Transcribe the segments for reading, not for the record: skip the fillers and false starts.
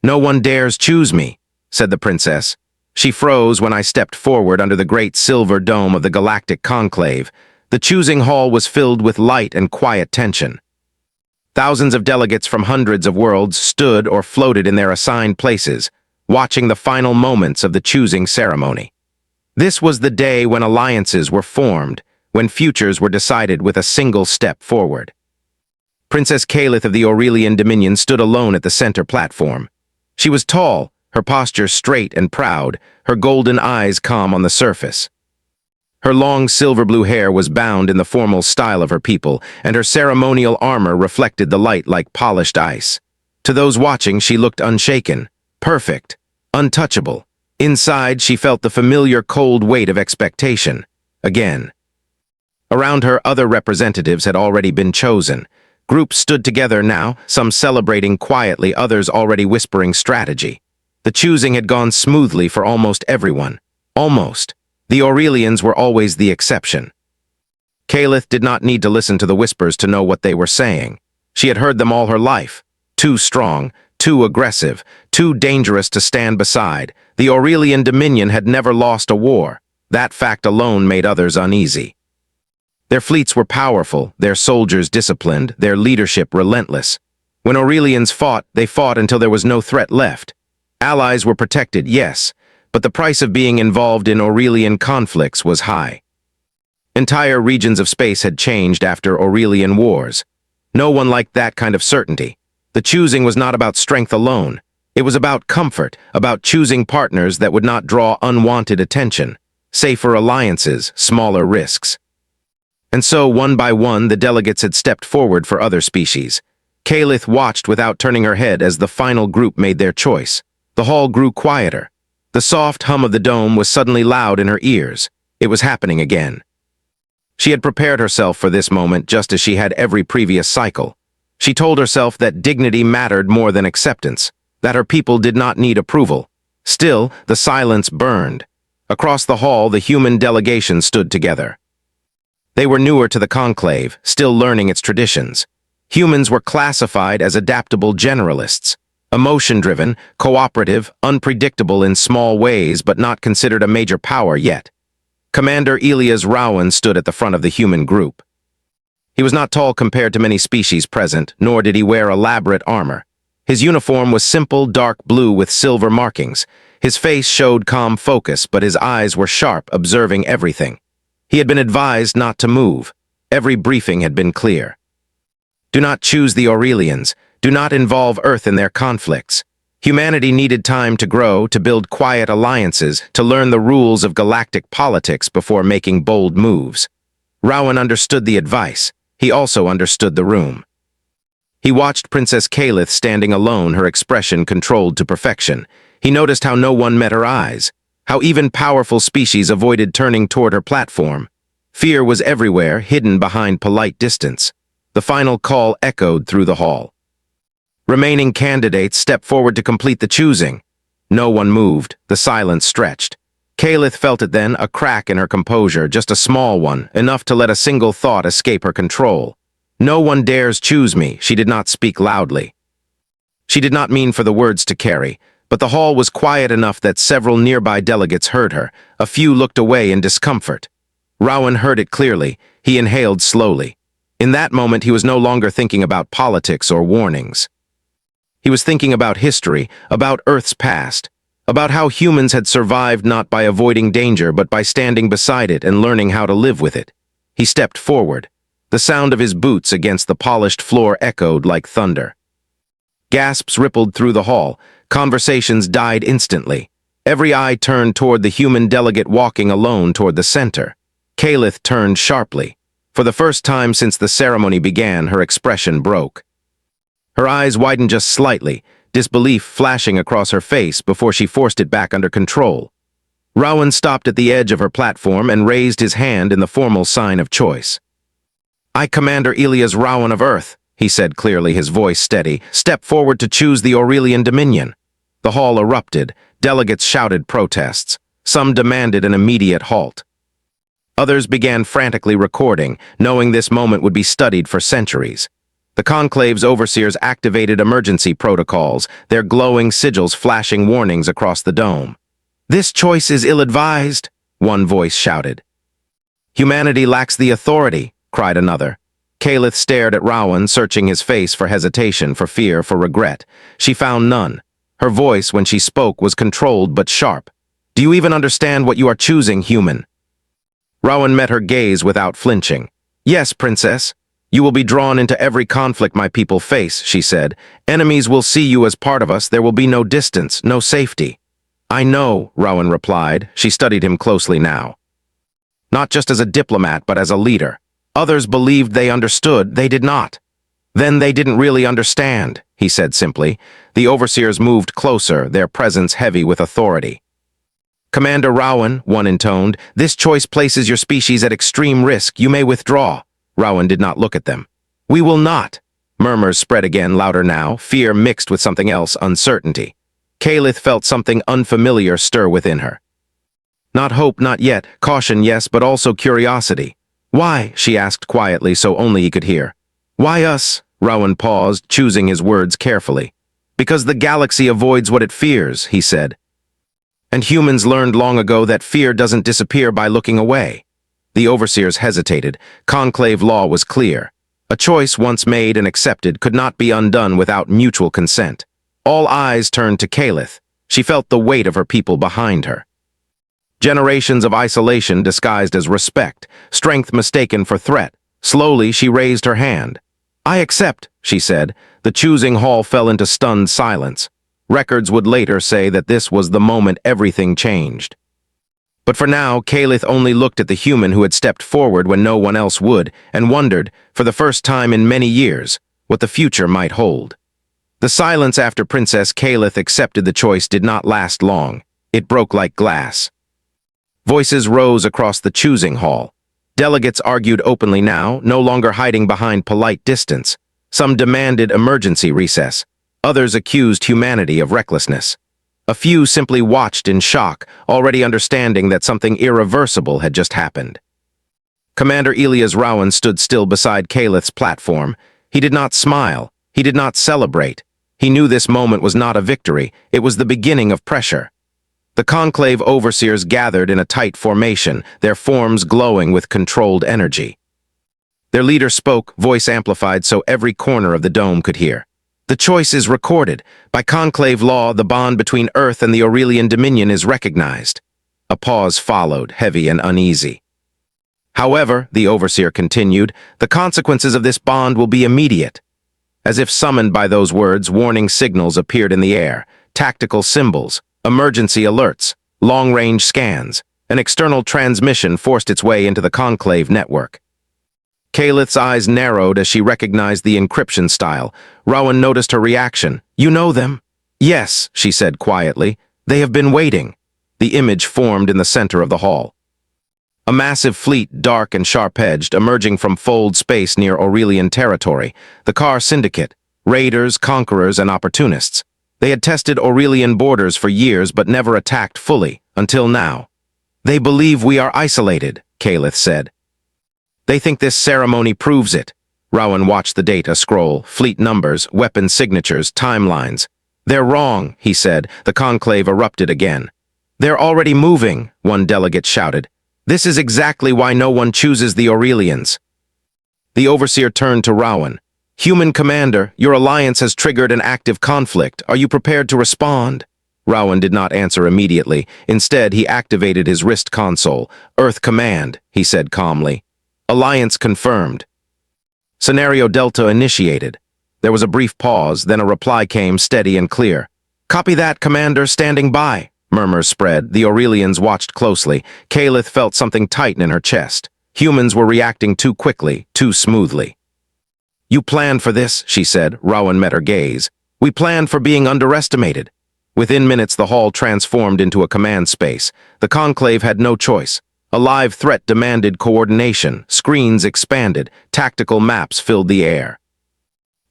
"No one dares choose me," said the princess. She froze when I stepped forward under the great silver dome of the galactic conclave. The choosing hall was filled with light and quiet tension. Thousands of delegates from hundreds of worlds stood or floated in their assigned places, watching the final moments of the choosing ceremony. This was the day when alliances were formed, when futures were decided with a single step forward. Princess Kalith of the Aurelian Dominion stood alone at the center platform. She was tall, her posture straight and proud, her golden eyes calm on the surface. Her long silver-blue hair was bound in the formal style of her people, and her ceremonial armor reflected the light like polished ice. To those watching, she looked unshaken, perfect, untouchable. Inside, she felt the familiar cold weight of expectation. Again. Around her, other representatives had already been chosen. Groups stood together now, some celebrating quietly, others already whispering strategy. The choosing had gone smoothly for almost everyone. Almost. The Aurelians were always the exception. Kalith did not need to listen to the whispers to know what they were saying. She had heard them all her life. Too strong, too aggressive, too dangerous to stand beside. The Aurelian Dominion had never lost a war. That fact alone made others uneasy. Their fleets were powerful, their soldiers disciplined, their leadership relentless. When Aurelians fought, they fought until there was no threat left. Allies were protected, yes, but the price of being involved in Aurelian conflicts was high. Entire regions of space had changed after Aurelian wars. No one liked that kind of certainty. The choosing was not about strength alone. It was about comfort, about choosing partners that would not draw unwanted attention, safer alliances, smaller risks. And so, one by one, the delegates had stepped forward for other species. Kalith watched without turning her head as the final group made their choice. The hall grew quieter. The soft hum of the dome was suddenly loud in her ears. It was happening again. She had prepared herself for this moment just as she had every previous cycle. She told herself that dignity mattered more than acceptance, that her people did not need approval. Still, the silence burned. Across the hall, the human delegation stood together. They were newer to the conclave, still learning its traditions. Humans were classified as adaptable generalists. Emotion-driven, cooperative, unpredictable in small ways, but not considered a major power yet. Commander Elias Rowan stood at the front of the human group. He was not tall compared to many species present, nor did he wear elaborate armor. His uniform was simple, dark blue with silver markings. His face showed calm focus, but his eyes were sharp, observing everything. He had been advised not to move. Every briefing had been clear. Do not choose the Aurelians. Do not involve Earth in their conflicts. Humanity needed time to grow, to build quiet alliances, to learn the rules of galactic politics before making bold moves. Rowan understood the advice. He also understood the room. He watched Princess Kalith standing alone, her expression controlled to perfection. He noticed how no one met her eyes, how even powerful species avoided turning toward her platform. Fear was everywhere, hidden behind polite distance. The final call echoed through the hall. Remaining candidates stepped forward to complete the choosing. No one moved. The silence stretched. Kalith felt it then, a crack in her composure, just a small one, enough to let a single thought escape her control. No one dares choose me, she did not speak loudly. She did not mean for the words to carry, but the hall was quiet enough that several nearby delegates heard her. A few looked away in discomfort. Rowan heard it clearly. He inhaled slowly. In that moment, he was no longer thinking about politics or warnings. He was thinking about history, about Earth's past, about how humans had survived not by avoiding danger but by standing beside it and learning how to live with it. He stepped forward. The sound of his boots against the polished floor echoed like thunder. Gasps rippled through the hall. Conversations died instantly. Every eye turned toward the human delegate walking alone toward the center. Kalith turned sharply. For the first time since the ceremony began, her expression broke. Her eyes widened just slightly, disbelief flashing across her face before she forced it back under control. Rowan stopped at the edge of her platform and raised his hand in the formal sign of choice. "I, Commander Elias Rowan of Earth," he said clearly, his voice steady, "step forward to choose the Aurelian Dominion." The hall erupted. Delegates shouted protests. Some demanded an immediate halt. Others began frantically recording, knowing this moment would be studied for centuries. The Conclave's overseers activated emergency protocols, their glowing sigils flashing warnings across the dome. "This choice is ill-advised," one voice shouted. "Humanity lacks the authority," cried another. Kalith stared at Rowan, searching his face for hesitation, for fear, for regret. She found none. Her voice, when she spoke, was controlled but sharp. "Do you even understand what you are choosing, human?" Rowan met her gaze without flinching. "Yes, princess. You will be drawn into every conflict my people face," she said. "Enemies will see you as part of us. There will be no distance, no safety." "I know," Rowan replied. She studied him closely now. "Not just as a diplomat, but as a leader. Others believed they understood. They did not." "Then they didn't really understand," he said simply. The overseers moved closer, their presence heavy with authority. "Commander Rowan," one intoned, "this choice places your species at extreme risk. You may withdraw." Rowan did not look at them. "We will not." Murmurs spread again, louder now, fear mixed with something else, uncertainty. Kalith felt something unfamiliar stir within her. Not hope, not yet, caution, yes, but also curiosity. "Why?" she asked quietly so only he could hear. "Why us?" Rowan paused, choosing his words carefully. "Because the galaxy avoids what it fears," he said. "And humans learned long ago that fear doesn't disappear by looking away." The overseers hesitated. Conclave law was clear. A choice once made and accepted could not be undone without mutual consent. All eyes turned to Kalith. She felt the weight of her people behind her. Generations of isolation disguised as respect, strength mistaken for threat. Slowly, she raised her hand. "I accept," she said. The choosing hall fell into stunned silence. Records would later say that this was the moment everything changed. But for now, Kalith only looked at the human who had stepped forward when no one else would, and wondered, for the first time in many years, what the future might hold. The silence after Princess Kalith accepted the choice did not last long. It broke like glass. Voices rose across the choosing hall. Delegates argued openly now, no longer hiding behind polite distance. Some demanded emergency recess. Others accused humanity of recklessness. A few simply watched in shock, already understanding that something irreversible had just happened. Commander Elias Rowan stood still beside Kalith's platform. He did not smile. He did not celebrate. He knew this moment was not a victory. It was the beginning of pressure. The conclave overseers gathered in a tight formation, their forms glowing with controlled energy. Their leader spoke, voice amplified so every corner of the dome could hear. "The choice is recorded. By conclave law, the bond between Earth and the Aurelian Dominion is recognized." A pause followed, heavy and uneasy. "However," the overseer continued, "the consequences of this bond will be immediate." As if summoned by those words, warning signals appeared in the air, tactical symbols, emergency alerts, long-range scans. An external transmission forced its way into the conclave network. Kalith's eyes narrowed as she recognized the encryption style. Rowan noticed her reaction. "You know them?" "Yes," she said quietly. "They have been waiting." The image formed in the center of the hall. A massive fleet, dark and sharp-edged, emerging from fold space near Aurelian territory. The Car Syndicate. Raiders, conquerors, and opportunists. They had tested Aurelian borders for years but never attacked fully, until now. "They believe we are isolated," Kalith said. "They think this ceremony proves it." Rowan watched the data scroll, fleet numbers, weapon signatures, timelines. "They're wrong," he said. The conclave erupted again. "They're already moving," one delegate shouted. "This is exactly why no one chooses the Aurelians." The overseer turned to Rowan. "Human commander, your alliance has triggered an active conflict. Are you prepared to respond?" Rowan did not answer immediately. Instead, he activated his wrist console. "Earth Command," he said calmly. "Alliance confirmed." Scenario Delta initiated. There was a brief pause, then a reply came, steady and clear. "Copy that, Commander, standing by." Murmurs spread. The Aurelians watched closely. Kalith felt something tighten in her chest. Humans were reacting too quickly, too smoothly. "You planned for this," she said. Rowan met her gaze. "We planned for being underestimated." Within minutes, the hall transformed into a command space. The conclave had no choice. A live threat demanded coordination. Screens expanded. Tactical maps filled the air.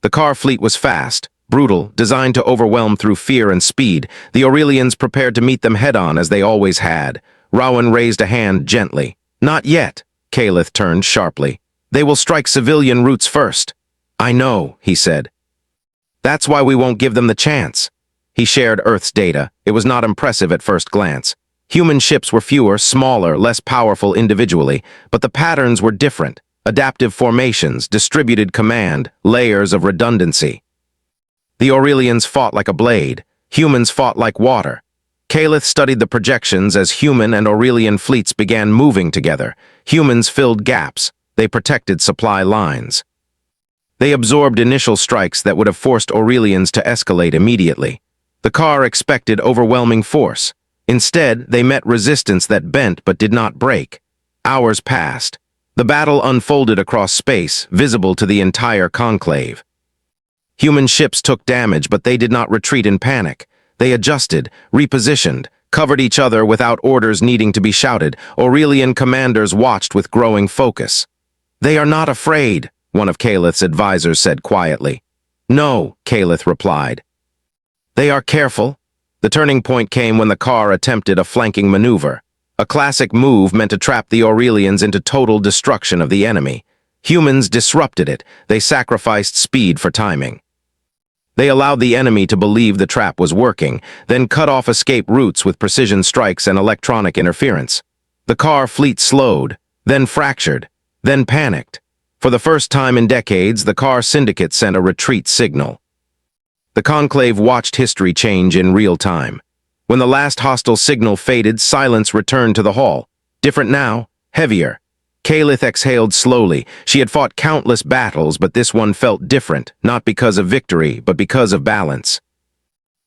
The car fleet was fast, brutal, designed to overwhelm through fear and speed. The Aurelians prepared to meet them head-on, as they always had. Rowan raised a hand gently. "Not yet." Kalith turned sharply. "They will strike civilian routes first." I know, he said. That's why we won't give them the chance. He shared Earth's data. It was not impressive at first glance. Human ships were fewer, smaller, less powerful individually, but the patterns were different. Adaptive formations, distributed command, layers of redundancy. The Aurelians fought like a blade. Humans fought like water. Calith studied the projections as human and Aurelian fleets began moving together. Humans filled gaps. They protected supply lines. They absorbed initial strikes that would have forced Aurelians to escalate immediately. The car expected overwhelming force. Instead, they met resistance that bent but did not break. Hours passed. The battle unfolded across space, visible to the entire conclave. Human ships took damage, but they did not retreat in panic. They adjusted, repositioned, covered each other without orders needing to be shouted. Aurelian commanders watched with growing focus. "They are not afraid," one of Calith's advisors said quietly. "No," Calith replied. "They are careful." The turning point came when the car attempted a flanking maneuver. A classic move meant to trap the Aurelians into total destruction of the enemy. Humans disrupted it. They sacrificed speed for timing. They allowed the enemy to believe the trap was working, then cut off escape routes with precision strikes and electronic interference. The car fleet slowed, then fractured, then panicked. For the first time in decades, the car syndicate sent a retreat signal. The conclave watched history change in real time. When the last hostile signal faded, silence returned to the hall. Different now, heavier. Calith exhaled slowly. She had fought countless battles, but this one felt different, not because of victory, but because of balance.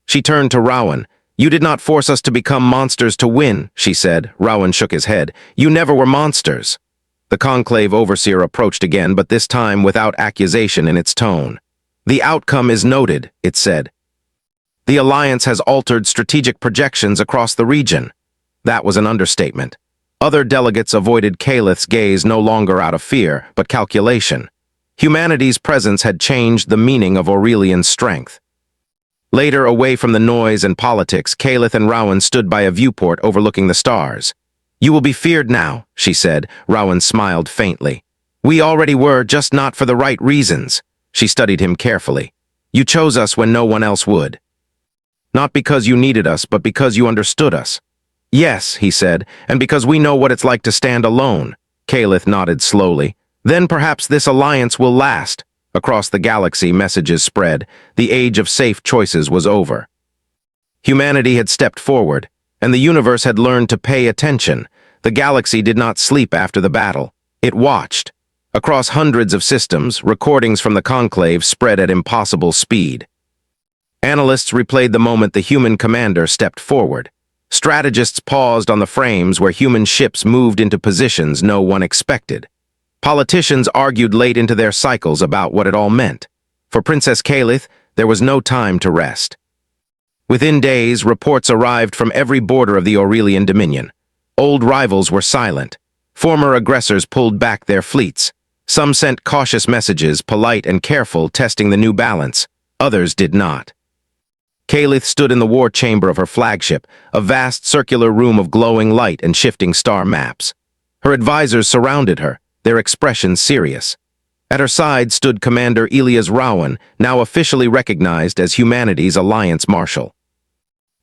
She turned to Rowan. "You did not force us to become monsters to win," she said. Rowan shook his head. "You never were monsters." The conclave overseer approached again, but this time without accusation in its tone. "The outcome is noted," it said. "The Alliance has altered strategic projections across the region." That was an understatement. Other delegates avoided Calith's gaze no longer out of fear, but calculation. Humanity's presence had changed the meaning of Aurelian's strength. Later, away from the noise and politics, Calith and Rowan stood by a viewport overlooking the stars. "You will be feared now," she said. Rowan smiled faintly. "We already were, just not for the right reasons." She studied him carefully. "You chose us when no one else would. Not because you needed us, but because you understood us." "Yes," he said, "and because we know what it's like to stand alone." Calith nodded slowly. "Then perhaps this alliance will last." Across the galaxy, messages spread. The age of safe choices was over. Humanity had stepped forward, and the universe had learned to pay attention. The galaxy did not sleep after the battle. It watched. Across hundreds of systems, recordings from the conclave spread at impossible speed. Analysts replayed the moment the human commander stepped forward. Strategists paused on the frames where human ships moved into positions no one expected. Politicians argued late into their cycles about what it all meant. For Princess Calith, there was no time to rest. Within days, reports arrived from every border of the Aurelian Dominion. Old rivals were silent. Former aggressors pulled back their fleets. Some sent cautious messages, polite and careful, testing the new balance. Others did not. Calith stood in the war chamber of her flagship, a vast circular room of glowing light and shifting star maps. Her advisors surrounded her, their expressions serious. At her side stood Commander Elias Rowan, now officially recognized as humanity's Alliance Marshal.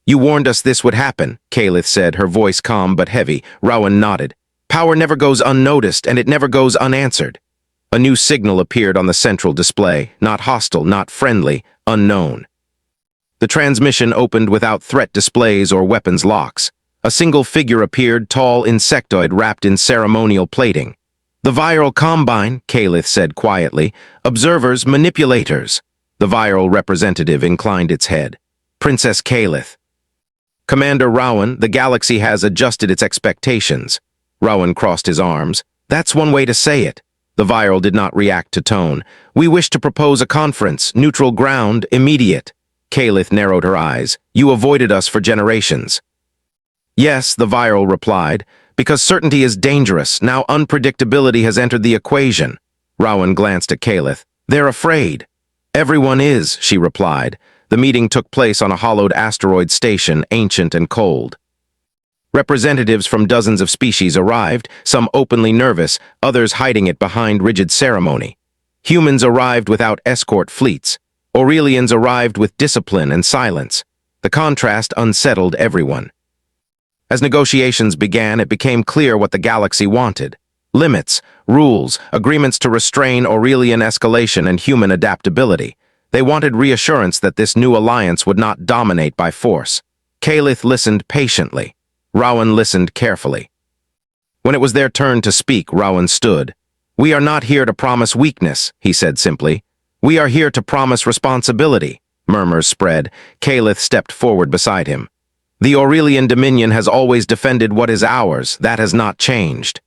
"You warned us this would happen," Calith said, her voice calm but heavy. Rowan nodded. "Power never goes unnoticed, and it never goes unanswered." A new signal appeared on the central display, not hostile, not friendly, unknown. The transmission opened without threat displays or weapons locks. A single figure appeared, tall insectoid wrapped in ceremonial plating. "The viral combine," Calith said quietly. "Observers, manipulators." The viral representative inclined its head. "Princess Calith." "Commander Rowan, the galaxy has adjusted its expectations." Rowan crossed his arms. "That's one way to say it." The viral did not react to tone. "We wish to propose a conference, neutral ground, immediate." Calith narrowed her eyes. "You avoided us for generations." "Yes," the viral replied, "because certainty is dangerous. Now unpredictability has entered the equation." Rowan glanced at Calith. "They're afraid." "Everyone is," she replied. The meeting took place on a hollowed asteroid station, ancient and cold. Representatives from dozens of species arrived, some openly nervous, others hiding it behind rigid ceremony. Humans arrived without escort fleets. Aurelians arrived with discipline and silence. The contrast unsettled everyone. As negotiations began, it became clear what the galaxy wanted. Limits, rules, agreements to restrain Aurelian escalation and human adaptability. They wanted reassurance that this new alliance would not dominate by force. Kalith listened patiently. Rowan listened carefully. When it was their turn to speak, Rowan stood. "We are not here to promise weakness," he said simply. "We are here to promise responsibility." Murmurs spread. Kalith stepped forward beside him. "The Aurelian Dominion has always defended what is ours. That has not changed.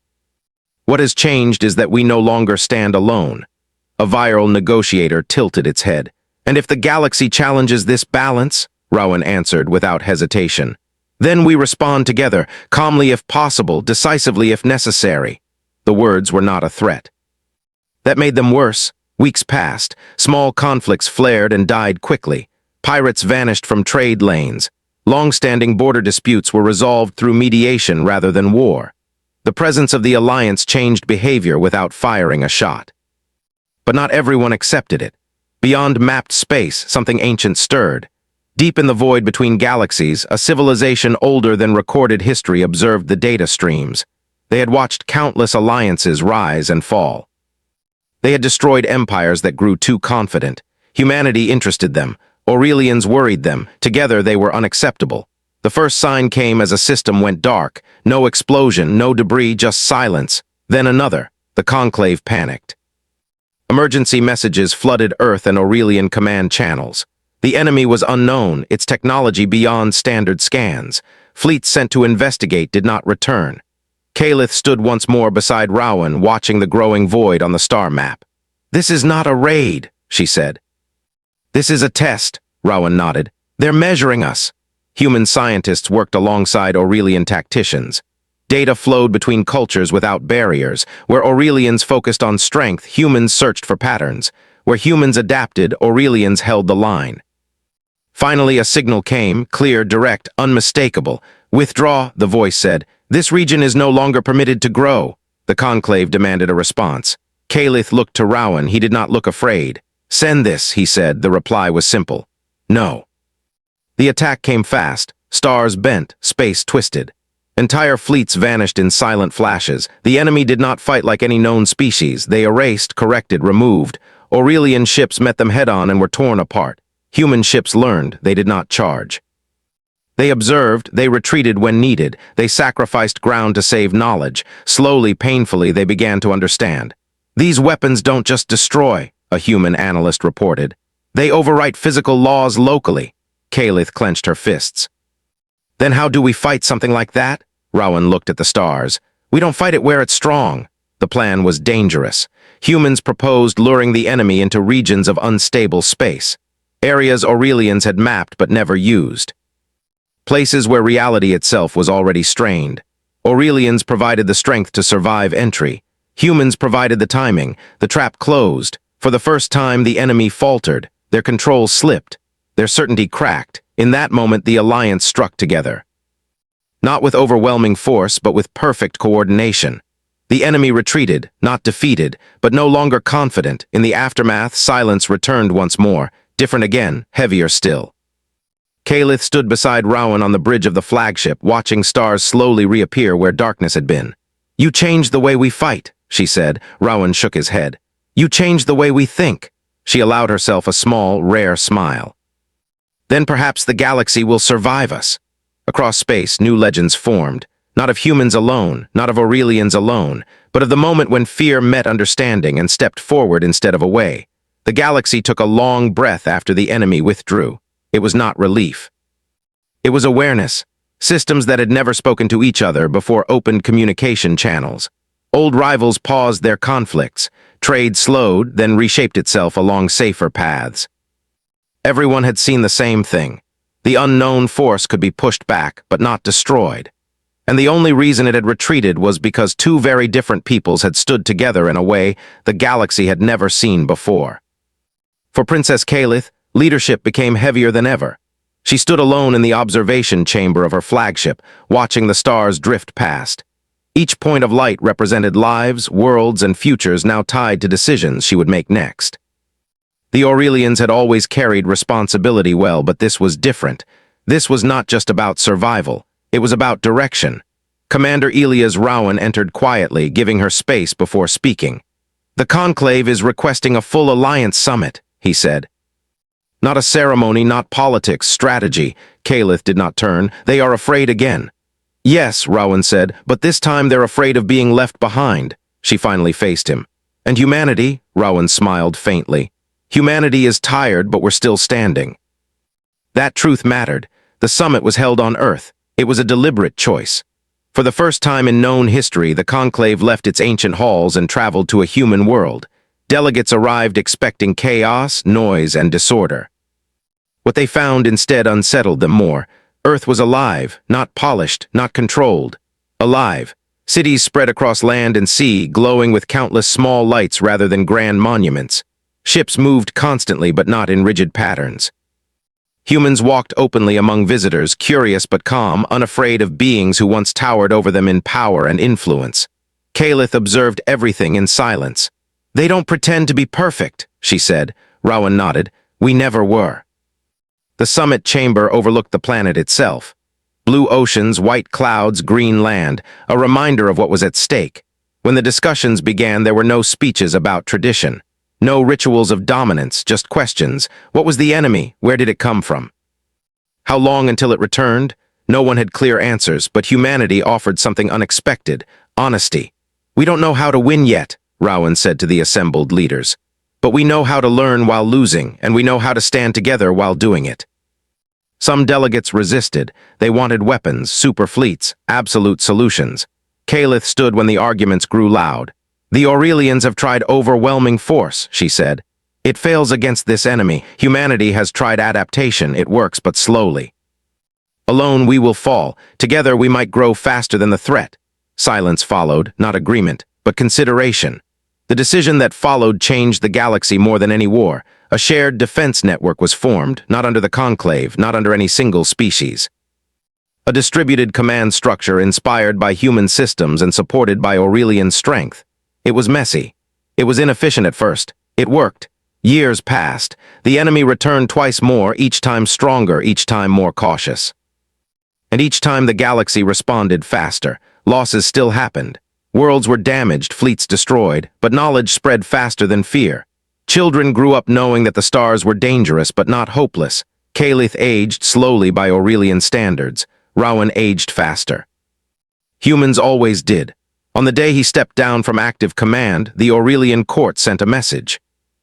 What has changed is that we no longer stand alone." A viral negotiator tilted its head. "And if the galaxy challenges this balance," Rowan answered without hesitation, "then we respond together, calmly if possible, decisively if necessary." The words were not a threat. That made them worse. Weeks passed. Small conflicts flared and died quickly. Pirates vanished from trade lanes. Long-standing border disputes were resolved through mediation rather than war. The presence of the alliance changed behavior without firing a shot. But not everyone accepted it. Beyond mapped space, something ancient stirred. Deep in the void between galaxies, a civilization older than recorded history observed the data streams. They had watched countless alliances rise and fall. They had destroyed empires that grew too confident. Humanity interested them. Aurelians worried them. Together they were unacceptable. The first sign came as a system went dark. No explosion, no debris, just silence. Then another. The Conclave panicked. Emergency messages flooded Earth and Aurelian command channels. The enemy was unknown, its technology beyond standard scans. Fleets sent to investigate did not return. Kalith stood once more beside Rowan, watching the growing void on the star map. "This is not a raid," she said. "This is a test," Rowan nodded. "They're measuring us." Human scientists worked alongside Aurelian tacticians. Data flowed between cultures without barriers. Where Aurelians focused on strength, humans searched for patterns. Where humans adapted, Aurelians held the line. Finally, a signal came, clear, direct, unmistakable. "Withdraw," the voice said. "This region is no longer permitted to grow." The Conclave demanded a response. Kalith looked to Rowan. He did not look afraid. "Send this," he said. The reply was simple. "No." The attack came fast. Stars bent, space twisted. Entire fleets vanished in silent flashes. The enemy did not fight like any known species. They erased, corrected, removed. Aurelian ships met them head-on and were torn apart. Human ships learned. They did not charge. They observed, they retreated when needed. They sacrificed ground to save knowledge. Slowly, painfully, they began to understand. "These weapons don't just destroy," a human analyst reported. "They overwrite physical laws locally." Kalith clenched her fists. "Then how do we fight something like that?" Rowan looked at the stars. "We don't fight it where it's strong." The plan was dangerous. Humans proposed luring the enemy into regions of unstable space. Areas Aurelians had mapped but never used. Places where reality itself was already strained. Aurelians provided the strength to survive entry. Humans provided the timing. The trap closed. For the first time, the enemy faltered. Their control slipped. Their certainty cracked. In that moment, the alliance struck together. Not with overwhelming force, but with perfect coordination. The enemy retreated, not defeated, but no longer confident. In the aftermath, silence returned once more, different again, heavier still. Kalith stood beside Rowan on the bridge of the flagship, watching stars slowly reappear where darkness had been. "You changed the way we fight," she said. Rowan shook his head. "You changed the way we think." She allowed herself a small, rare smile. "Then perhaps the galaxy will survive us." Across space, new legends formed, not of humans alone, not of Aurelians alone, but of the moment when fear met understanding and stepped forward instead of away. The galaxy took a long breath after the enemy withdrew. It was not relief. It was awareness. Systems that had never spoken to each other before opened communication channels. Old rivals paused their conflicts. Trade slowed, then reshaped itself along safer paths. Everyone had seen the same thing. The unknown force could be pushed back, but not destroyed. And the only reason it had retreated was because two very different peoples had stood together in a way the galaxy had never seen before. For Princess Kalith, leadership became heavier than ever. She stood alone in the observation chamber of her flagship, watching the stars drift past. Each point of light represented lives, worlds, and futures now tied to decisions she would make next. The Aurelians had always carried responsibility well, but this was different. This was not just about survival. It was about direction. Commander Elias Rowan entered quietly, giving her space before speaking. "The Conclave is requesting a full alliance summit," he said. "Not a ceremony, not politics, strategy." Kalith did not turn. "They are afraid again." "Yes," Rowan said, "but this time they're afraid of being left behind." She finally faced him. "And humanity?" Rowan smiled faintly. "Humanity is tired, but we're still standing." That truth mattered. The summit was held on Earth. It was a deliberate choice. For the first time in known history, the Conclave left its ancient halls and traveled to a human world. Delegates arrived expecting chaos, noise, and disorder. What they found instead unsettled them more. Earth was alive, not polished, not controlled. Alive. Cities spread across land and sea, glowing with countless small lights rather than grand monuments. Ships moved constantly but not in rigid patterns. Humans walked openly among visitors, curious but calm, unafraid of beings who once towered over them in power and influence. Kalith observed everything in silence. "They don't pretend to be perfect," she said. Rowan nodded. "We never were." The summit chamber overlooked the planet itself. Blue oceans, white clouds, green land, a reminder of what was at stake. When the discussions began, there were no speeches about tradition. No rituals of dominance, just questions. What was the enemy? Where did it come from? How long until it returned? No one had clear answers, but humanity offered something unexpected: honesty. "We don't know how to win yet," Rowan said to the assembled leaders. "But we know how to learn while losing, and we know how to stand together while doing it." Some delegates resisted. They wanted weapons, super fleets, absolute solutions. Kalith stood when the arguments grew loud. "The Aurelians have tried overwhelming force," she said. "It fails against this enemy. Humanity has tried adaptation. It works, but slowly. Alone we will fall. Together we might grow faster than the threat." Silence followed, not agreement, but consideration. The decision that followed changed the galaxy more than any war. A shared defense network was formed, not under the Conclave, not under any single species. A distributed command structure inspired by human systems and supported by Aurelian strength. It was messy. It was inefficient at first. It worked. Years passed. The enemy returned twice more, each time stronger, each time more cautious. And each time the galaxy responded faster. Losses still happened. Worlds were damaged, fleets destroyed, but knowledge spread faster than fear. Children grew up knowing that the stars were dangerous but not hopeless. Kalith aged slowly by Aurelian standards. Rowan aged faster. Humans always did. On the day he stepped down from active command, the Aurelian court sent a message.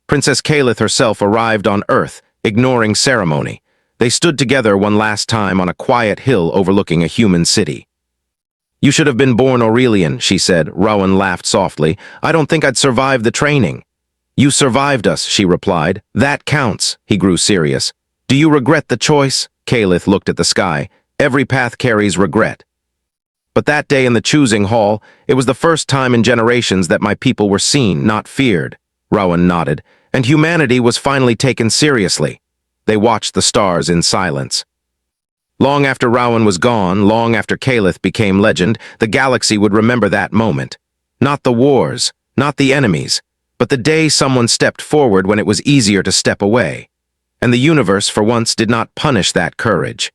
Princess Kalith herself arrived on Earth, ignoring ceremony. They stood together one last time on a quiet hill overlooking a human city. "You should have been born Aurelian," she said. Rowan laughed softly. "I don't think I'd survive the training." "You survived us," she replied. "That counts." He grew serious. "Do you regret the choice?" Kalith looked at the sky. "Every path carries regret." But that day in the choosing hall, it was the first time in generations that my people were seen, not feared. Rowan nodded. And humanity was finally taken seriously. They watched the stars in silence. Long after Rowan was gone, long after Kalith became legend, the galaxy would remember that moment. Not the wars, not the enemies, but the day someone stepped forward when it was easier to step away. And the universe, for once, did not punish that courage.